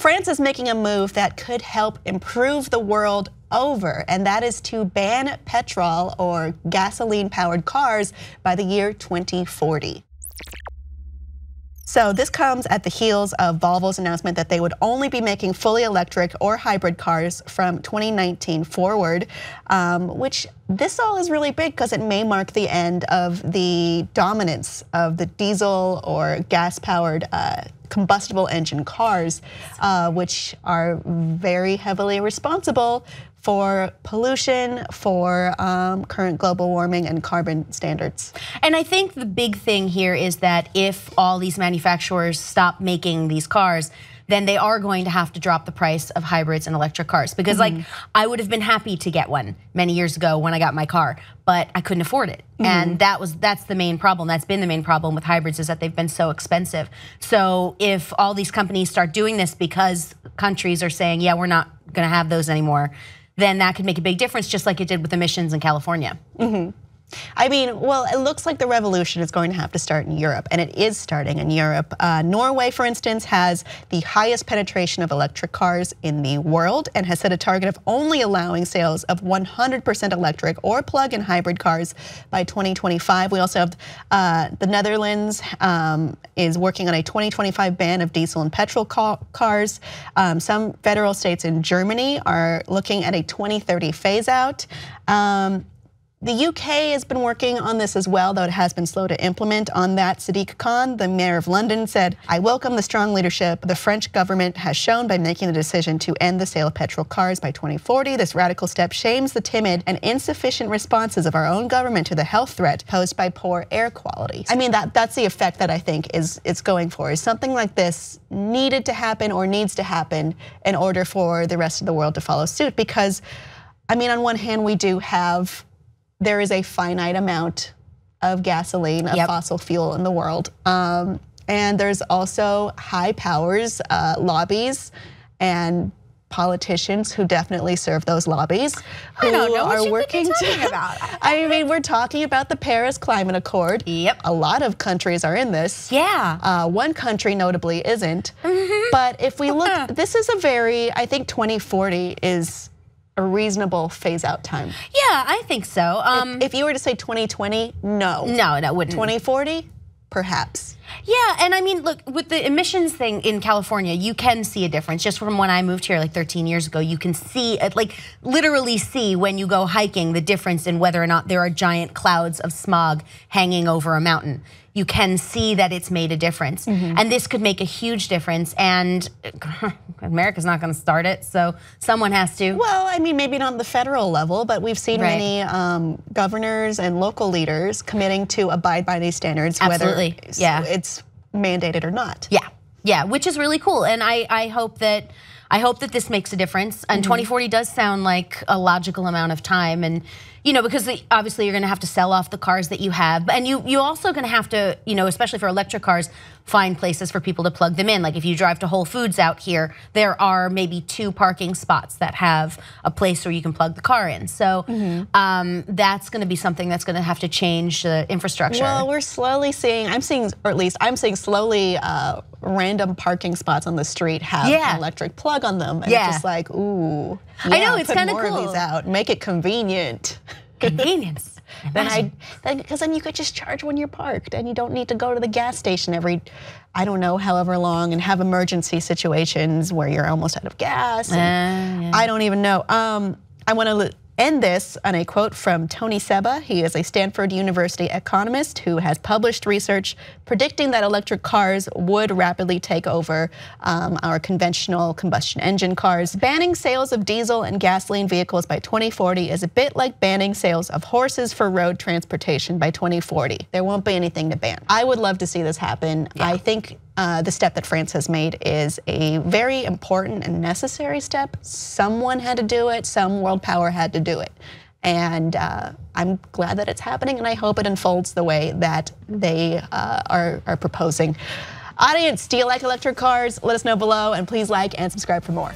France is making a move that could help improve the world over, and that is to ban petrol or gasoline-powered cars by the year 2040. So this comes at the heels of Volvo's announcement that they would only be making fully electric or hybrid cars from 2019 forward, which this all is really big because it may mark the end of the dominance of the diesel or gas-powered combustible engine cars, which are very heavily responsible for pollution, for current global warming and carbon standards. And I think the big thing here is that if all these manufacturers stop making these cars, then they are going to have to drop the price of hybrids and electric cars. Because like, I would have been happy to get one many years ago when I got my car, but I couldn't afford it. And that's the main problem. That's been the main problem with hybrids, is that they've been so expensive. So if all these companies start doing this because countries are saying, yeah, we're not gonna have those anymore, then that could make a big difference, just like it did with emissions in California. I mean, well, it looks like the revolution is going to have to start in Europe, and it is starting in Europe. Norway, for instance, has the highest penetration of electric cars in the world and has set a target of only allowing sales of 100% electric or plug-in hybrid cars by 2025. We also have the Netherlands is working on a 2025 ban of diesel and petrol cars. Some federal states in Germany are looking at a 2030 phase out. The UK has been working on this as well, though it has been slow to implement. On that, Sadiq Khan, the mayor of London, said, "I welcome the strong leadership the French government has shown by making the decision to end the sale of petrol cars by 2040. This radical step shames the timid and insufficient responses of our own government to the health threat posed by poor air quality." I mean, that's the effect that I think it's going for. Is something like this needed to happen or needs to happen in order for the rest of the world to follow suit? Because, I mean, on one hand, there is a finite amount of gasoline, of fossil fuel in the world. And there's also high powers, lobbies, and politicians who definitely serve those lobbies, who are working about. I mean, we're talking about the Paris Climate Accord. A lot of countries are in this. One country notably isn't. But if we look, this is I think 2040 is a reasonable phase out time. Yeah, I think so. If you were to say 2020, no. No, that wouldn't. 2040, perhaps. Yeah, and I mean, look, with the emissions thing in California, you can see a difference. Just from when I moved here like 13 years ago, you can see, like literally see when you go hiking, the difference in whether or not there are giant clouds of smog hanging over a mountain. You can see that it's made a difference. And this could make a huge difference, and America's not gonna start it, so someone has to. Well, I mean, maybe not on the federal level, but we've seen many governors and local leaders committing to abide by these standards, whether it's mandated or not. Yeah, which is really cool, and I hope that this makes a difference. And 2040 does sound like a logical amount of time, and because obviously you're gonna have to sell off the cars that you have, and you also gonna have to, especially for electric cars, find places for people to plug them in. Like if you drive to Whole Foods out here, there are maybe 2 parking spots that have a place where you can plug the car in. So that's gonna be something that's gonna have to change the infrastructure. Well, we're slowly seeing, I'm seeing slowly random parking spots on the street have an electric plug on them. And it's just like, ooh. I know, it's kind of cool. Put more of these out, make it convenient. Convenience. Because then you could just charge when you're parked and you don't need to go to the gas station every, I don't know, however long, and have emergency situations where you're almost out of gas. I don't even know. I want to end this on a quote from Tony Seba. He is a Stanford University economist who has published research predicting that electric cars would rapidly take over our conventional combustion engine cars. Banning sales of diesel and gasoline vehicles by 2040 is a bit like banning sales of horses for road transportation by 2040. There won't be anything to ban. I would love to see this happen. I think the step that France has made is a very important and necessary step. Someone had to do it, some world power had to do it. And I'm glad that it's happening, and I hope it unfolds the way that they are proposing. Audience, do you like electric cars? Let us know below, and please like and subscribe for more.